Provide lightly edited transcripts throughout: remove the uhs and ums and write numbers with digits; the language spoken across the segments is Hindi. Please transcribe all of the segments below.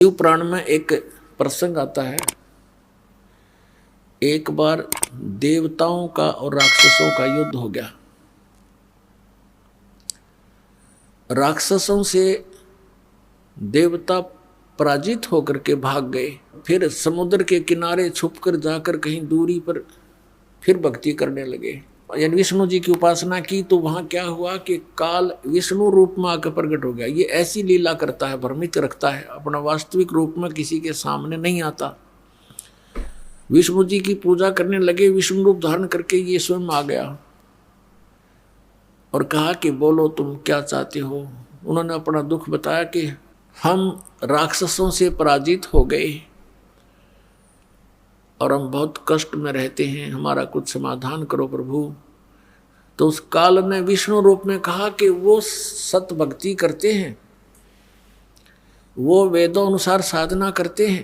शिव पुराण में एक प्रसंग आता है। एक बार देवताओं का और राक्षसों का युद्ध हो गया। राक्षसों से देवता पराजित होकर के भाग गए। फिर समुद्र के किनारे छुपकर जाकर कहीं दूरी पर फिर भक्ति करने लगे। यानी विष्णु जी की उपासना की। तो वहां क्या हुआ कि काल विष्णु रूप में आकर प्रकट हो गया। ये ऐसी लीला करता है, भ्रमित रखता है, अपना वास्तविक रूप में किसी के सामने नहीं आता। विष्णु जी की पूजा करने लगे, विष्णु रूप धारण करके ये स्वयं आ गया और कहा कि बोलो तुम क्या चाहते हो। उन्होंने अपना दुख बताया कि हम राक्षसों से पराजित हो गए और हम बहुत कष्ट में रहते हैं, हमारा कुछ समाधान करो प्रभु। तो उस काल ने विष्णु रूप में कहा कि वो सत भक्ति करते हैं, वो वेदों अनुसार साधना करते हैं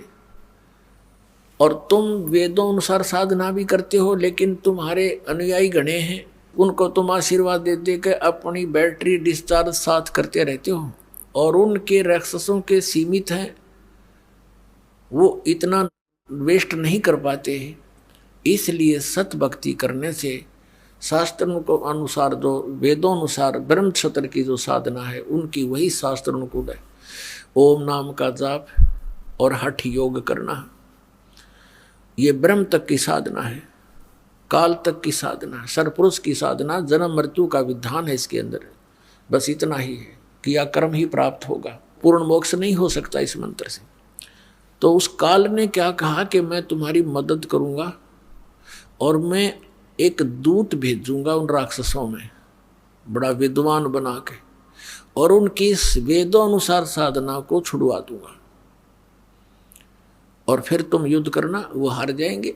और तुम वेदों अनुसार साधना भी करते हो, लेकिन तुम्हारे अनुयायी गणे हैं, उनको तुम आशीर्वाद दे दे के अपनी बैटरी डिस्चार्ज साथ करते रहते हो और उनके राक्षसों के सीमित हैं, वो इतना वेस्ट नहीं कर पाते। इसलिए सत भक्ति करने से शास्त्रों को अनुसार, जो वेदों अनुसार ब्रह्म क्षत्र की जो साधना है उनकी वही शास्त्र अनुकूल है। ओम नाम का जाप और हठ योग करना, ये ब्रह्म तक की साधना है, काल तक की साधना, सरपुरुष की साधना, जन्म मृत्यु का विधान है इसके अंदर। बस इतना ही है, किया कर्म ही प्राप्त होगा, पूर्ण मोक्ष नहीं हो सकता इस मंत्र से। तो उस काल ने क्या कहा कि मैं तुम्हारी मदद करूंगा और मैं एक दूत भेजूंगा उन राक्षसों में, बड़ा विद्वान बना के, और उनकी वेदों अनुसार साधना को छुड़वा दूंगा और फिर तुम युद्ध करना, वो हार जाएंगे।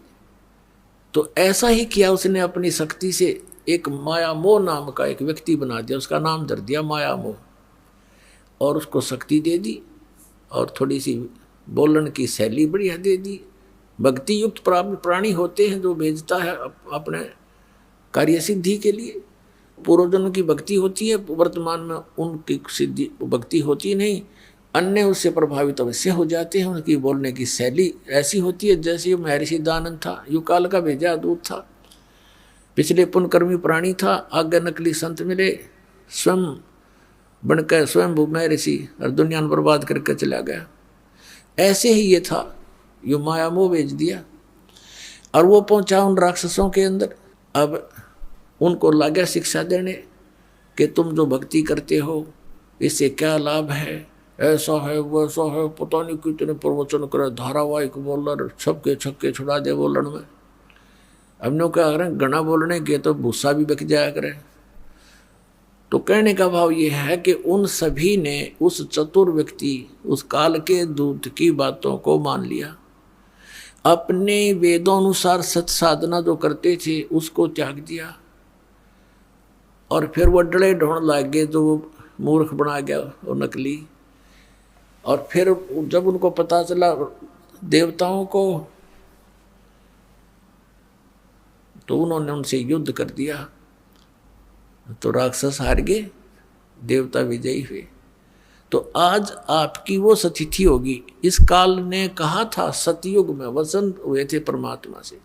तो ऐसा ही किया उसने। अपनी शक्ति से एक माया मोह नाम का एक व्यक्ति बना दिया, उसका नाम धर दिया माया मोह, और उसको शक्ति दे दी और थोड़ी सी बोलन की शैली बढ़िया दे दी। भक्ति युक्त प्राणी होते हैं जो भेजता है अपने कार्य सिद्धि के लिए। पूर्वजन्म की भक्ति होती है, वर्तमान में उनकी सिद्धि भक्ति होती नहीं, अन्य उससे प्रभावित अवश्य हो जाते हैं। उनकी बोलने की शैली ऐसी होती है जैसे महर्षि दयानंद था, युकाल का भेजा दूत था, पिछले पुण्यकर्मी प्राणी था, आगे नकली संत मिले, स्वयं बनकर स्वयं महर्षि और दुनिया बर्बाद करके चला गया। ऐसे ही ये था, यो माया मोह भेज दिया और वो पहुंचा उन राक्षसों के अंदर। अब उनको लगा शिक्षा देने कि तुम जो भक्ति करते हो इससे क्या लाभ है, ऐसा है वैसा है, पता नहीं कितने प्रवचन करे, धारावाहिक बोलर, छक्के छक्के छुड़ा दे बोलन में। हमने क्या करें, घना बोलने के तो भूसा भी बक जाया करे। तो कहने का भाव ये है कि उन सभी ने उस चतुर व्यक्ति, उस काल के दूत की बातों को मान लिया, अपने वेदों अनुसार सत साधना जो करते थे उसको त्याग दिया और फिर वो डले ढोंड लग गए जो मूर्ख बना गया और नकली। और फिर जब उनको पता चला देवताओं को, तो उन्होंने उनसे युद्ध कर दिया। तो राक्षस हार गए, देवता विजयी हुए। तो आज आपकी वो सतिथि होगी। इस काल ने कहा था सतयुग में वचन हुए थे परमात्मा से।